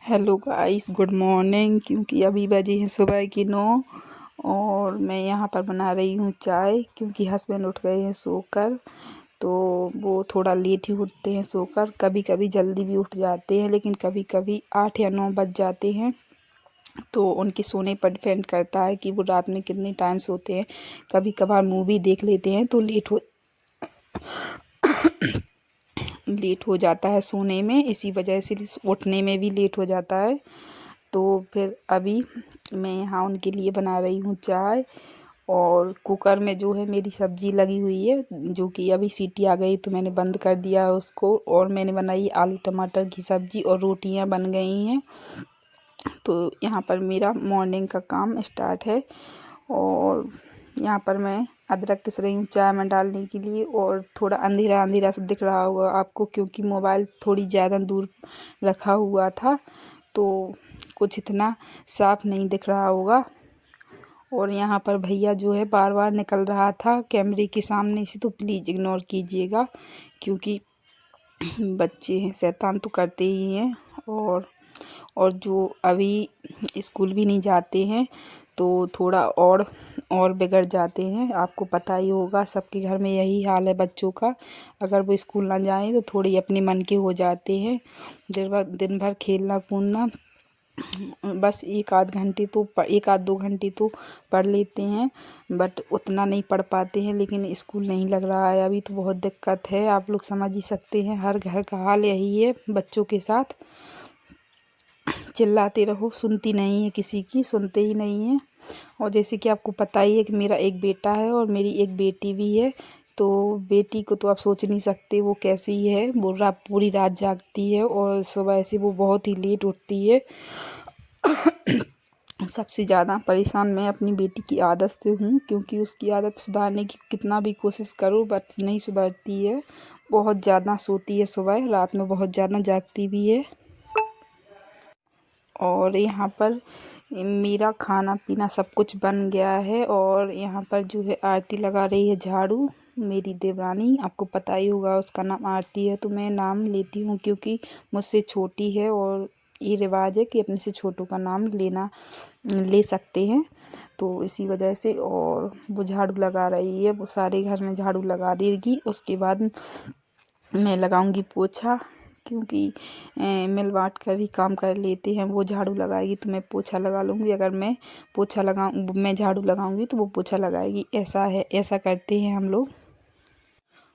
Hello guys, good morning. क्योंकि अभी बजे हैं सुबह की 9 और मैं यहाँ पर बना रही हूँ चाय। क्योंकि हस्बैंड उठ गए हैं सोकर, तो वो थोड़ा लेट ही उठते हैं सोकर। कभी कभी जल्दी भी उठ जाते हैं, लेकिन कभी कभी 8 या 9 बज जाते हैं। तो उनके सोने पर डिपेंड करता है कि वो रात में कितने टाइम सोते हैं। कभी कभार मूवी देख लेते हैं तो लेट हो जाता है सोने में, इसी वजह से उठने में भी लेट हो जाता है। तो फिर अभी मैं यहाँ उनके लिए बना रही हूँ चाय। और कुकर में जो है मेरी सब्जी लगी हुई है, जो कि अभी सीटी आ गई तो मैंने बंद कर दिया उसको। और मैंने बनाई आलू टमाटर की सब्जी और रोटियां बन गई हैं। तो यहाँ पर मेरा मॉर्निंग का काम स्टार्ट है। और यहाँ पर मैं अदरक घिस रही हूँ चाय में डालने के लिए। और थोड़ा अंधेरा अंधेरा सा दिख रहा होगा आपको, क्योंकि मोबाइल थोड़ी ज़्यादा दूर रखा हुआ था, तो कुछ इतना साफ नहीं दिख रहा होगा। और यहाँ पर भैया जो है बार बार निकल रहा था कैमरे के सामने से, तो प्लीज़ इग्नोर कीजिएगा। क्योंकि बच्चे हैं, शैतान तो करते ही हैं। और जो अभी स्कूल भी नहीं जाते हैं तो थोड़ा और बिगड़ जाते हैं। आपको पता ही होगा, सबके घर में यही हाल है बच्चों का। अगर वो स्कूल ना जाएं तो थोड़े अपने मन के हो जाते हैं। दिन भर खेलना कूदना, बस एक आध दो घंटे तो पढ़ लेते हैं, बट उतना नहीं पढ़ पाते हैं। लेकिन स्कूल नहीं लग रहा है अभी, तो बहुत दिक्कत है। आप लोग समझ ही सकते हैं, हर घर का हाल यही है बच्चों के साथ। चिल्लाते रहो, सुनती नहीं है, किसी की सुनते ही नहीं है। और जैसे कि आपको पता ही है कि मेरा एक बेटा है और मेरी एक बेटी भी है। तो बेटी को तो आप सोच नहीं सकते वो कैसी है। वो पूरी रात जागती है और सुबह से वो बहुत ही लेट उठती है। सबसे ज़्यादा परेशान मैं अपनी बेटी की आदत से हूँ, क्योंकि उसकी आदत सुधारने की कितना भी कोशिश करूँ बट नहीं सुधरती है। बहुत ज़्यादा सोती है, सुबह रात में बहुत ज़्यादा जागती भी है। और यहाँ पर मेरा खाना पीना सब कुछ बन गया है। और यहाँ पर जो है आरती लगा रही है झाड़ू, मेरी देवरानी। आपको पता ही होगा उसका नाम आरती है, तो मैं नाम लेती हूँ क्योंकि मुझसे छोटी है और ये रिवाज है कि अपने से छोटों का नाम ले सकते हैं, तो इसी वजह से। और वो झाड़ू लगा रही है, वो सारे घर में झाड़ू लगा देगी। उसके बाद मैं लगाऊंगी पोछा, क्योंकि मिल बाँट कर ही काम कर लेते हैं। वो झाड़ू लगाएगी तो मैं पोछा लगा लूँगी, अगर मैं झाड़ू लगाऊंगी तो वो पोछा लगाएगी। ऐसा है, ऐसा करते हैं हम लोग।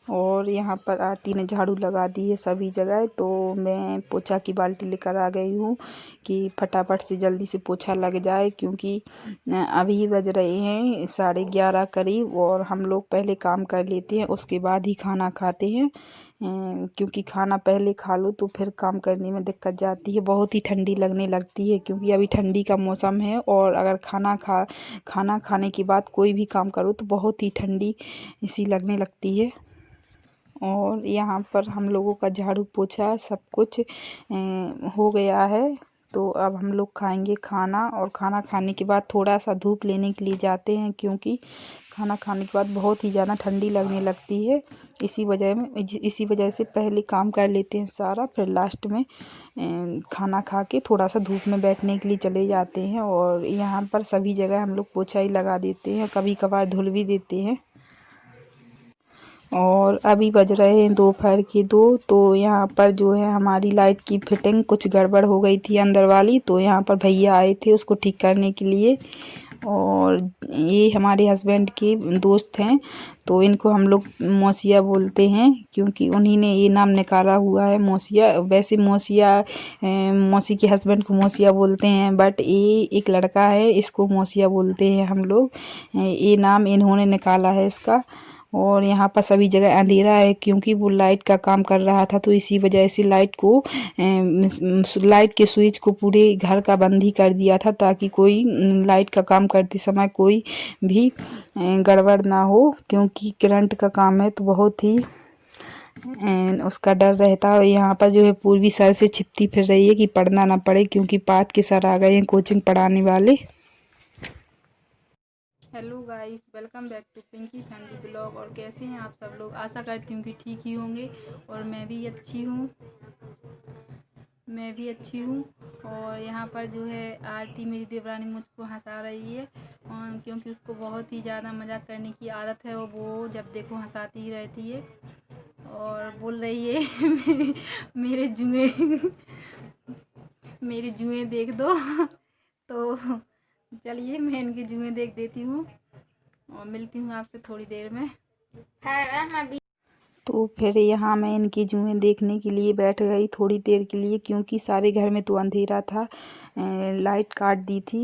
और यहाँ पर आरती ने झाड़ू लगा दी है सभी जगह, तो मैं पोछा की बाल्टी लेकर आ गई हूँ कि फटाफट से जल्दी से पोछा लग जाए। क्योंकि अभी बज रहे हैं 11:30 करीब, और हम लोग पहले काम कर लेते हैं, उसके बाद ही खाना खाते हैं। क्योंकि खाना पहले खा लो तो फिर काम करने में दिक्कत जाती है, बहुत ही ठंडी लगने लगती है। क्योंकि अभी ठंडी का मौसम है, और अगर खाना खाने के बाद कोई भी काम करो तो बहुत ही ठंडी सी लगने लगती है। और यहाँ पर हम लोगों का झाड़ू पोछा सब कुछ हो गया है। तो अब हम लोग खाएंगे खाना, और खाना खाने के बाद थोड़ा सा धूप लेने के लिए जाते हैं, क्योंकि खाना खाने के बाद बहुत ही ज़्यादा ठंडी लगने लगती है। इसी वजह से पहले काम कर लेते हैं सारा, फिर लास्ट में खाना खा के थोड़ा सा धूप में बैठने के लिए चले जाते हैं। और यहाँ पर सभी जगह हम लोग पोछा ही लगा देते हैं, कभी कभार धुल भी देते हैं। और अभी बज रहे हैं दोपहर के 2, तो यहाँ पर जो है हमारी लाइट की फिटिंग कुछ गड़बड़ हो गई थी अंदर वाली, तो यहाँ पर भैया आए थे उसको ठीक करने के लिए। और ये हमारे हस्बैंड के दोस्त हैं, तो इनको हम लोग मौसिया बोलते हैं, क्योंकि उन्हीं ने ये नाम निकाला हुआ है मौसिया। वैसे मौसी के हस्बैंड को मौसिया बोलते हैं, बट ये एक लड़का है, इसको मौसिया बोलते हैं हम लोग। ये नाम इन्होंने निकाला है इसका। और यहाँ पर सभी जगह अंधेरा है, क्योंकि वो लाइट का काम कर रहा था, तो इसी वजह से लाइट के स्विच को पूरे घर का बंद ही कर दिया था, ताकि कोई लाइट का काम करते समय कोई भी गड़बड़ ना हो। क्योंकि करंट का काम है तो बहुत ही उसका डर रहता है। यहाँ पर जो है पूर्वी सर से छिपती फिर रही है कि पढ़ना ना पड़े, क्योंकि पात के सर आ गए हैं कोचिंग पढ़ाने वाले। Hello guys, welcome back to Pinky family blog. और कैसे हैं आप सब लोग? आशा करती हूँ कि ठीक ही होंगे, और मैं भी अच्छी हूँ। मैं भी अच्छी हूँ। और यहाँ पर जो है आरती मेरी देवरानी मुझको हंसा रही है, क्योंकि उसको बहुत ही ज़्यादा मजाक करने की आदत है और वो जब देखो हंसाती ही रहती है और बोल रही है मेरे जुए मेरे जुए देख दो। तो चलिए मैं इनके जुए देख देती हूँ और मिलती हूँ आपसे थोड़ी देर में। तो फिर यहाँ मैं इनकी जुएँ देखने के लिए बैठ गई थोड़ी देर के लिए, क्योंकि सारे घर में तो अंधेरा था। लाइट काट दी थी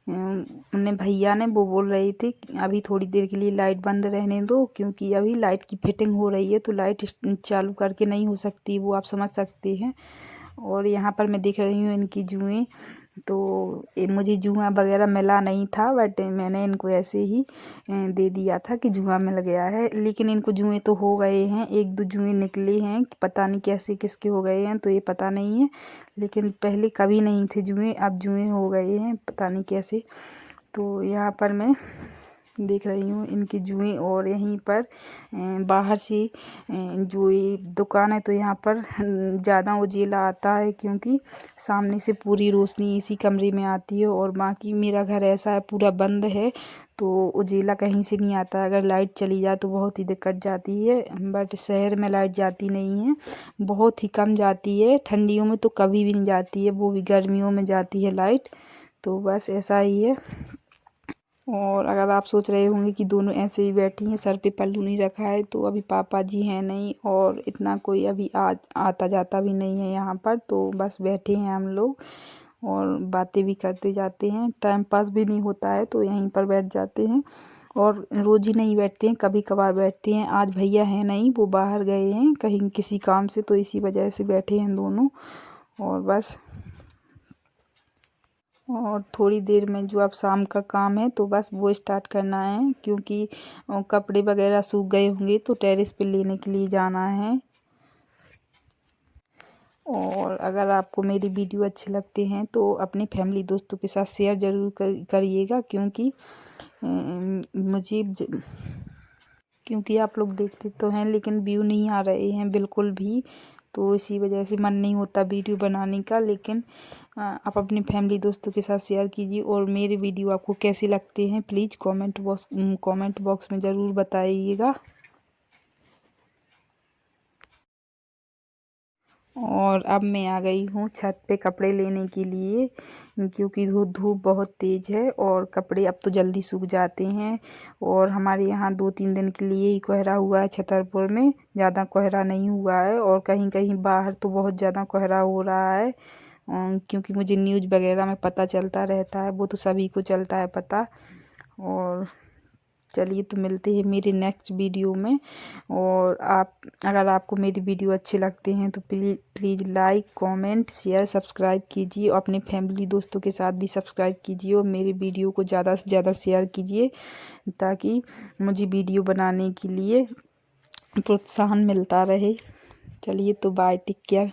उन्हें भैया ने। वो बोल रहे थे कि अभी थोड़ी देर के लिए लाइट बंद रहने दो, क्योंकि अभी लाइट की फिटिंग हो रही है तो लाइट चालू करके नहीं हो सकती, वो आप समझ सकते हैं। और यहाँ पर मैं देख रही हूँ इनकी जुएँ। तो मुझे जुआ वगैरह मिला नहीं था, बट मैंने इनको ऐसे ही दे दिया था कि जुआ मिल गया है। लेकिन इनको जुए तो हो गए हैं, 1-2 जुए निकले हैं, पता नहीं कैसे किसके हो गए हैं तो ये पता नहीं है। लेकिन पहले कभी नहीं थे जुए, अब जुए हो गए हैं, पता नहीं कैसे। तो यहाँ पर मैं देख रही हूँ इनकी जुएँ। और यहीं पर बाहर से जो ये दुकान है तो यहाँ पर ज़्यादा उजेला आता है, क्योंकि सामने से पूरी रोशनी इसी कमरे में आती है। और बाकी मेरा घर ऐसा है पूरा बंद है, तो उजेला कहीं से नहीं आता। अगर लाइट चली जाए तो बहुत ही दिक्कत जाती है, बट शहर में लाइट जाती नहीं है, बहुत ही कम जाती है। ठंडियों में तो कभी भी नहीं जाती है, वो भी गर्मियों में जाती है लाइट। तो बस ऐसा ही है। और अगर आप सोच रहे होंगे कि दोनों ऐसे ही बैठी हैं, सर पे पल्लू नहीं रखा है, तो अभी पापा जी हैं नहीं और इतना कोई अभी आता जाता भी नहीं है यहाँ पर, तो बस बैठे हैं हम लोग और बातें भी करते जाते हैं। टाइम पास भी नहीं होता है तो यहीं पर बैठ जाते हैं, और रोज़ ही नहीं बैठते हैं, कभी कभार बैठते हैं। आज भैया हैं नहीं, वो बाहर गए हैं कहीं किसी काम से, तो इसी वजह से बैठे हैं दोनों। और बस और थोड़ी देर में जो अब शाम का काम है तो बस वो स्टार्ट करना है, क्योंकि कपड़े वगैरह सूख गए होंगे तो टेरेस पे लेने के लिए जाना है। और अगर आपको मेरी वीडियो अच्छे लगते हैं तो अपने फैमिली दोस्तों के साथ शेयर ज़रूर करिएगा, क्योंकि मुझे क्योंकि आप लोग देखते तो हैं लेकिन व्यू नहीं आ रहे हैं बिल्कुल भी, तो इसी वजह से मन नहीं होता वीडियो बनाने का। लेकिन आप अपने फैमिली दोस्तों के साथ शेयर कीजिए। और मेरे वीडियो आपको कैसे लगते हैं प्लीज़ कमेंट बॉक्स में ज़रूर बताइएगा। और अब मैं आ गई हूँ छत पे कपड़े लेने के लिए, क्योंकि धूप बहुत तेज़ है और कपड़े अब तो जल्दी सूख जाते हैं। और हमारे यहाँ 2-3 दिन के लिए ही कोहरा हुआ है छतरपुर में, ज़्यादा कोहरा नहीं हुआ है। और कहीं कहीं बाहर तो बहुत ज़्यादा कोहरा हो रहा है, क्योंकि मुझे न्यूज़ वगैरह में पता चलता रहता है, वो तो सभी को चलता है पता। और चलिए तो मिलते हैं मेरे नेक्स्ट वीडियो में। और अगर आपको मेरी वीडियो अच्छे लगते हैं तो please like comment share subscribe कीजिए, और अपने फैमिली दोस्तों के साथ भी सब्सक्राइब कीजिए और मेरे वीडियो को ज़्यादा से ज़्यादा शेयर कीजिए, ताकि मुझे वीडियो बनाने के लिए प्रोत्साहन मिलता रहे। चलिए तो बाय, टेक केयर।